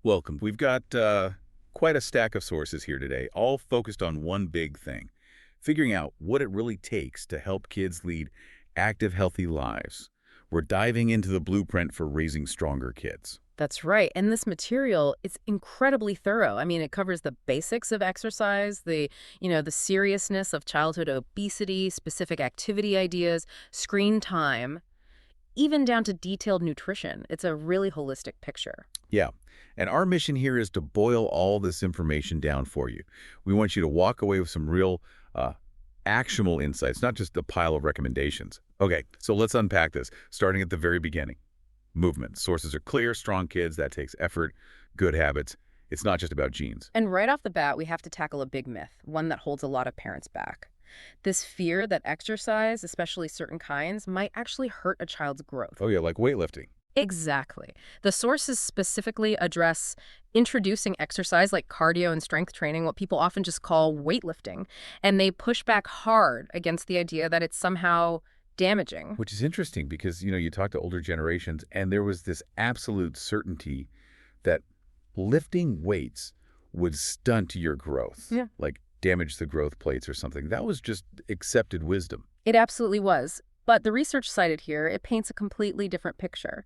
Welcome. We've got quite a stack of sources here today, all focused on one big thing, figuring out what it really takes to help kids lead active, healthy lives. We're diving into the blueprint for raising stronger kids. That's right. And this material is incredibly thorough. I mean, it covers the basics of exercise, the seriousness of childhood obesity, specific activity ideas, screen time, even down to detailed nutrition. It's a really holistic picture. Yeah, and our mission here is to boil all this information down for you. We want you to walk away with some real actionable insights, not just a pile of recommendations. Okay, so let's unpack this, starting at the very beginning. Movement. Sources are clear, strong kids, that takes effort, good habits. It's not just about genes. And right off the bat, we have to tackle a big myth, one that holds a lot of parents back. This fear that exercise, especially certain kinds, might actually hurt a child's growth. Oh yeah, like weightlifting. Exactly. The sources specifically address introducing exercise like cardio and strength training, what people often just call weightlifting, and they push back hard against the idea that it's somehow damaging. Which is interesting because, you talk to older generations and there was this absolute certainty that lifting weights would stunt your growth, Yeah. like damage the growth plates or something. That was just accepted wisdom. It absolutely was. But the research cited here, it paints a completely different picture.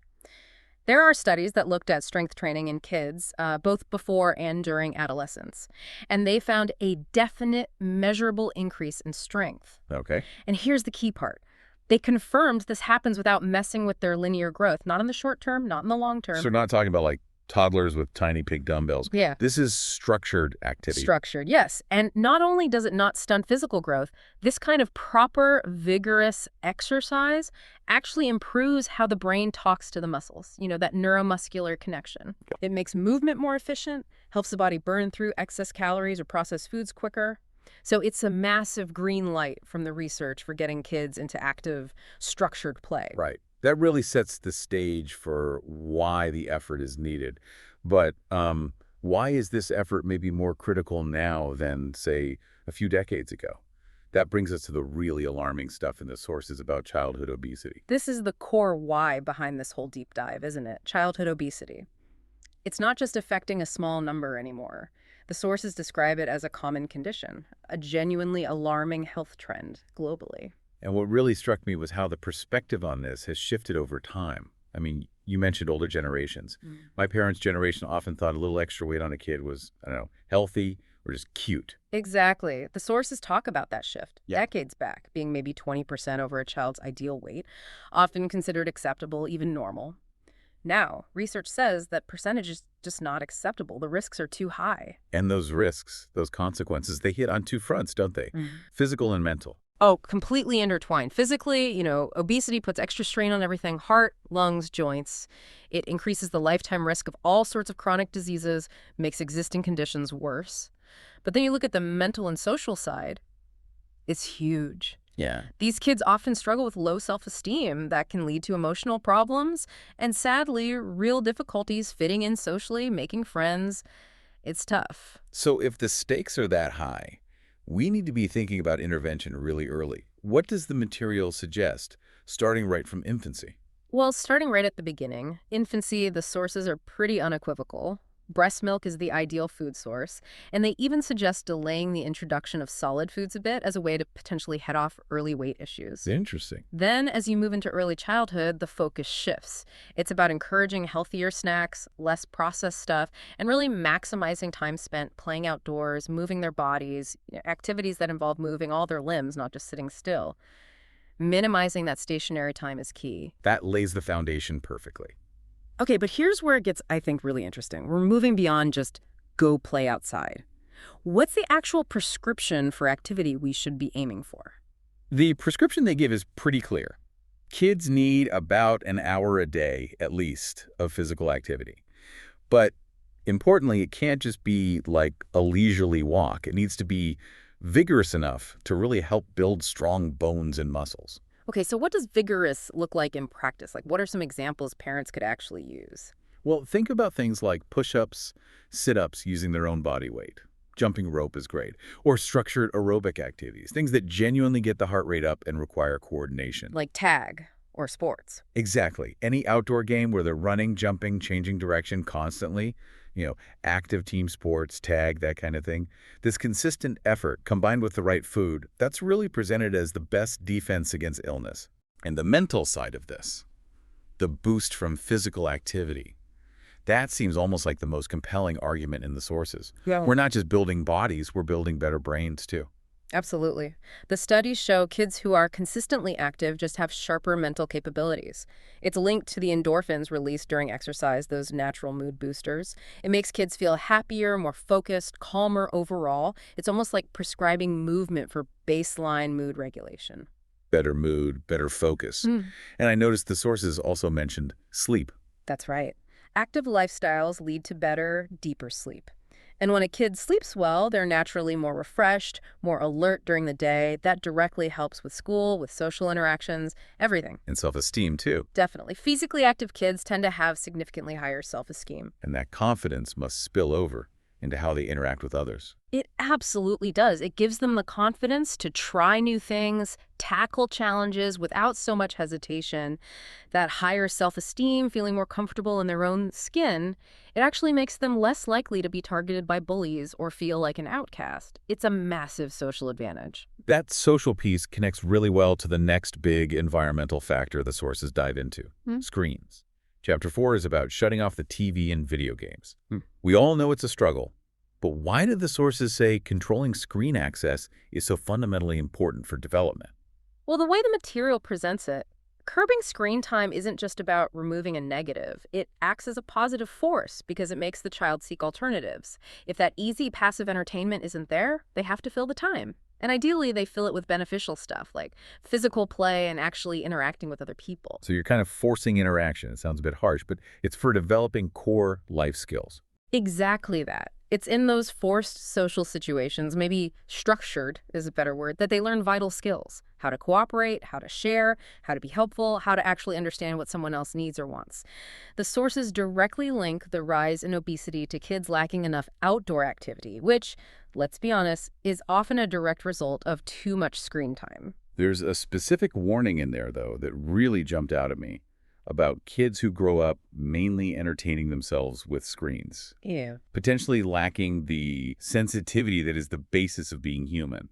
There are studies that looked at strength training in kids, both before and during adolescence, and they found a definite, measurable increase in strength. Okay. And here's the key part. They confirmed this happens without messing with their linear growth, not in the short term, not in the long term. So we're not talking about like toddlers with tiny pig dumbbells. Yeah. This is structured activity. Structured, yes. And not only does it not stunt physical growth, this kind of proper, vigorous exercise actually improves how the brain talks to the muscles, that neuromuscular connection. It makes movement more efficient, helps the body burn through excess calories or process foods quicker. So it's a massive green light from the research for getting kids into active, structured play. Right. That really sets the stage for why the effort is needed. But why is this effort maybe more critical now than, say, a few decades ago? That brings us to the really alarming stuff in the sources about childhood obesity. This is the core why behind this whole deep dive, isn't it? Childhood obesity. It's not just affecting a small number anymore. The sources describe it as a common condition, a genuinely alarming health trend globally. And what really struck me was how the perspective on this has shifted over time. I mean, you mentioned older generations. My parents' generation often thought a little extra weight on a kid was, I don't know, healthy or just cute. Exactly. The sources talk about that shift Yeah. decades back, being maybe 20% over a child's ideal weight, often considered acceptable, even normal. Now, research says that percentage is just not acceptable. The risks are too high. And those risks, those consequences, they hit on two fronts, don't they? Physical and mental. Oh, completely intertwined. Physically, obesity puts extra strain on everything, heart, lungs, joints. It increases the lifetime risk of all sorts of chronic diseases, makes existing conditions worse. But then you look at the mental and social side, it's huge. Yeah. These kids often struggle with low self-esteem that can lead to emotional problems and, sadly, real difficulties fitting in socially, making friends. It's tough. So if the stakes are that high, we need to be thinking about intervention really early. What does the material suggest, starting right from infancy? Well, starting right at the beginning, infancy, the sources are pretty unequivocal. Breast milk is the ideal food source, and they even suggest delaying the introduction of solid foods a bit as a way to potentially head off early weight issues. Interesting. Then, as you move into early childhood, the focus shifts. It's about encouraging healthier snacks, less processed stuff, and really maximizing time spent playing outdoors, moving their bodies, activities that involve moving all their limbs, not just sitting still. Minimizing that stationary time is key. That lays the foundation perfectly. Okay, but here's where it gets, I think, really interesting. We're moving beyond just go play outside. What's the actual prescription for activity we should be aiming for? The prescription they give is pretty clear. Kids need about an hour a day, at least, of physical activity. But importantly, it can't just be like a leisurely walk. It needs to be vigorous enough to really help build strong bones and muscles. Okay, so what does vigorous look like in practice? Like, what are some examples parents could actually use? Well, think about things like push-ups, sit-ups using their own body weight. Jumping rope is great. Or structured aerobic activities, things that genuinely get the heart rate up and require coordination. Like tag or sports. Exactly. Any outdoor game where they're running, jumping, changing direction constantly, you know, active team sports, tag, that kind of thing. This consistent effort combined with the right food, that's really presented as the best defense against illness. And the mental side of this, the boost from physical activity, that seems almost like the most compelling argument in the sources. Yeah. We're not just building bodies, we're building better brains too. Absolutely. The studies show kids who are consistently active just have sharper mental capabilities. It's linked to the endorphins released during exercise, those natural mood boosters. It makes kids feel happier, more focused, calmer overall. It's almost like prescribing movement for baseline mood regulation. Better mood, better focus. Mm. And I noticed the sources also mentioned sleep. That's right. Active lifestyles lead to better, deeper sleep. And when a kid sleeps well, they're naturally more refreshed, more alert during the day. That directly helps with school, with social interactions, everything. And self-esteem too. Definitely. Physically active kids tend to have significantly higher self-esteem. And that confidence must spill over into how they interact with others. It absolutely does. It gives them the confidence to try new things, tackle challenges without so much hesitation. That higher self-esteem, feeling more comfortable in their own skin, it actually makes them less likely to be targeted by bullies or feel like an outcast. It's a massive social advantage. That social piece connects really well to the next big environmental factor the sources dive into, screens. Chapter 4 is about shutting off the TV and video games. We all know it's a struggle, but why did the sources say controlling screen access is so fundamentally important for development? Well, the way the material presents it, curbing screen time isn't just about removing a negative. It acts as a positive force because it makes the child seek alternatives. If that easy passive entertainment isn't there, they have to fill the time. And ideally, they fill it with beneficial stuff like physical play and actually interacting with other people. So you're kind of forcing interaction. It sounds a bit harsh, but it's for developing core life skills. Exactly that. It's in those forced social situations, maybe structured is a better word, that they learn vital skills. How to cooperate, how to share, how to be helpful, how to actually understand what someone else needs or wants. The sources directly link the rise in obesity to kids lacking enough outdoor activity, which, let's be honest, is often a direct result of too much screen time. There's a specific warning in there, though, that really jumped out at me about kids who grow up mainly entertaining themselves with screens, Yeah. potentially lacking the sensitivity that is the basis of being human.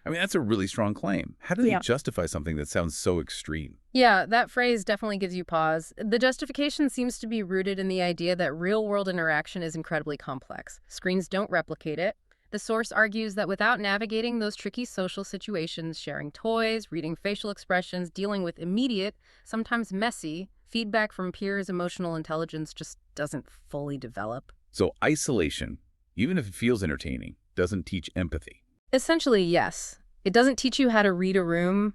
I mean, that's a really strong claim. How do they justify something that sounds so extreme? Yeah, that phrase definitely gives you pause. The justification seems to be rooted in the idea that real-world interaction is incredibly complex. Screens don't replicate it. The source argues that without navigating those tricky social situations, sharing toys, reading facial expressions, dealing with immediate, sometimes messy, feedback from peers, emotional intelligence just doesn't fully develop. So isolation, even if it feels entertaining, doesn't teach empathy. Essentially, yes. It doesn't teach you how to read a room,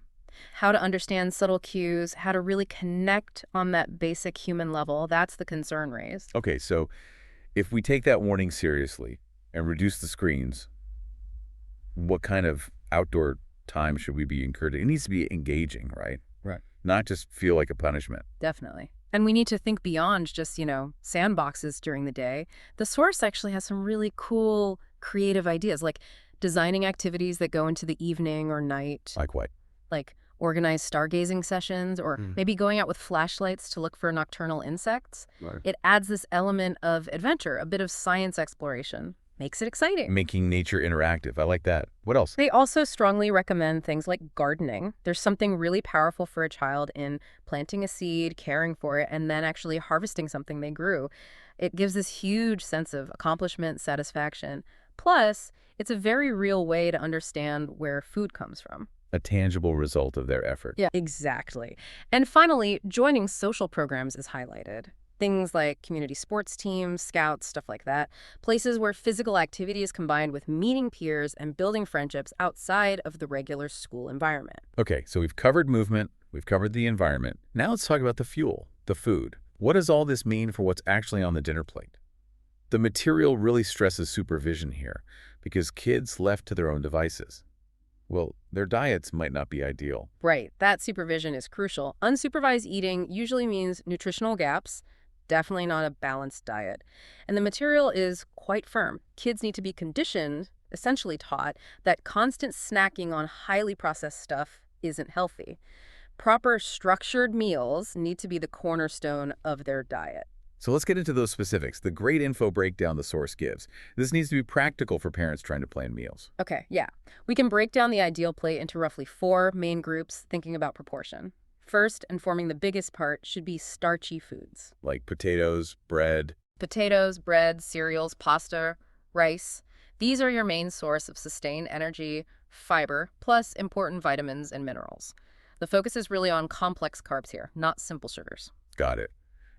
how to understand subtle cues, how to really connect on that basic human level. That's the concern raised. Okay, so if we take that warning seriously and reduce the screens, what kind of outdoor time should we be encouraging? It needs to be engaging, right? Right. Not just feel like a punishment. Definitely. And we need to think beyond just, sandboxes during the day. The source actually has some really cool, creative ideas, like designing activities that go into the evening or night, Like what? like organized stargazing sessions, or maybe going out with flashlights to look for nocturnal insects. Right. It adds this element of adventure, a bit of science exploration. Makes it exciting. Making nature interactive. I like that. What else? They also strongly recommend things like gardening. There's something really powerful for a child in planting a seed, caring for it, and then actually harvesting something they grew. It gives this huge sense of accomplishment, satisfaction. Plus, it's a very real way to understand where food comes from. A tangible result of their effort. Yeah, exactly. And finally, joining social programs is highlighted. Things like community sports teams, scouts, stuff like that. Places where physical activity is combined with meeting peers and building friendships outside of the regular school environment. Okay, so we've covered movement, we've covered the environment. Now let's talk about the fuel, the food. What does all this mean for what's actually on the dinner plate? The material really stresses supervision here because kids left to their own devices, well, their diets might not be ideal. Right, that supervision is crucial. Unsupervised eating usually means nutritional gaps, definitely not a balanced diet. And the material is quite firm. Kids need to be conditioned, essentially taught, that constant snacking on highly processed stuff isn't healthy. Proper structured meals need to be the cornerstone of their diet. So let's get into those specifics. The great info breakdown the source gives. This needs to be practical for parents trying to plan meals. Okay, yeah. We can break down the ideal plate into roughly 4 main groups, thinking about proportion. First, and forming the biggest part, should be starchy foods. Like potatoes, bread. Potatoes, bread, cereals, pasta, rice. These are your main source of sustained energy, fiber, plus important vitamins and minerals. The focus is really on complex carbs here, not simple sugars. Got it.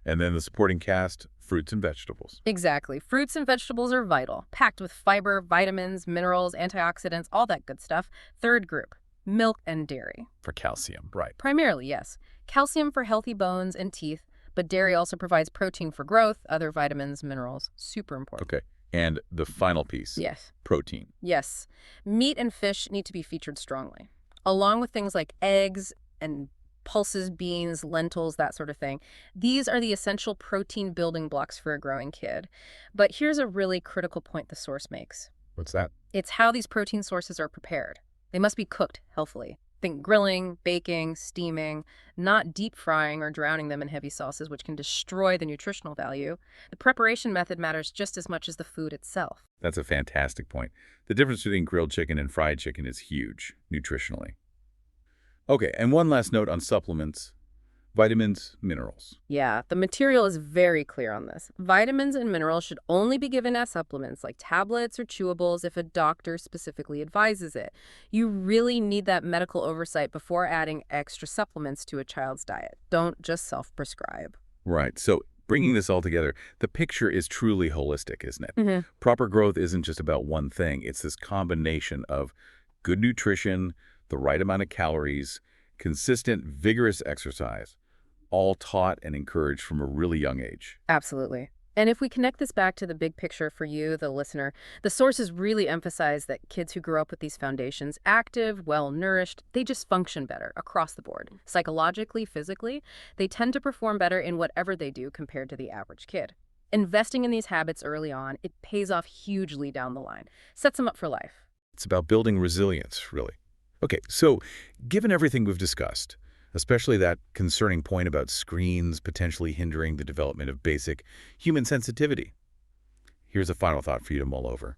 And then the supporting cast, fruits and vegetables. Exactly. Fruits and vegetables are vital, packed with fiber, vitamins, minerals, antioxidants, all that good stuff. Third group, milk and dairy. For calcium, right. Primarily, yes. Calcium for healthy bones and teeth, but dairy also provides protein for growth, other vitamins, minerals. Super important. Okay. And the final piece, Yes. protein. Yes. Meat and fish need to be featured strongly, along with things like eggs and pulses, beans, lentils, that sort of thing. These are the essential protein building blocks for a growing kid. But here's a really critical point the source makes. What's that? It's how these protein sources are prepared. They must be cooked healthily. Think grilling, baking, steaming, not deep frying or drowning them in heavy sauces, which can destroy the nutritional value. The preparation method matters just as much as the food itself. That's a fantastic point. The difference between grilled chicken and fried chicken is huge, nutritionally. Okay, and one last note on supplements. Vitamins, minerals. Yeah, the material is very clear on this. Vitamins and minerals should only be given as supplements like tablets or chewables if a doctor specifically advises it. You really need that medical oversight before adding extra supplements to a child's diet. Don't just self-prescribe. Right, so bringing this all together, the picture is truly holistic, isn't it? Mm-hmm. Proper growth isn't just about one thing. It's this combination of good nutrition, the right amount of calories, consistent, vigorous exercise, all taught and encouraged from a really young age. Absolutely. And if we connect this back to the big picture for you, the listener, the sources really emphasize that kids who grow up with these foundations, active, well-nourished, they just function better across the board. Psychologically, physically, they tend to perform better in whatever they do compared to the average kid. Investing in these habits early on, it pays off hugely down the line. Sets them up for life. It's about building resilience, really. Okay, so given everything we've discussed, especially that concerning point about screens potentially hindering the development of basic human sensitivity, here's a final thought for you to mull over.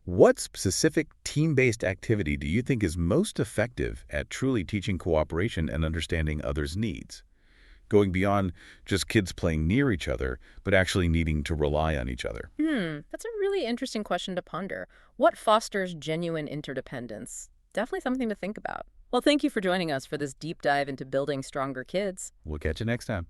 What specific team-based activity do you think is most effective at truly teaching cooperation and understanding others' needs? Going beyond just kids playing near each other, but actually needing to rely on each other. That's a really interesting question to ponder. What fosters genuine interdependence? Definitely something to think about. Well, thank you for joining us for this deep dive into building stronger kids. We'll catch you next time.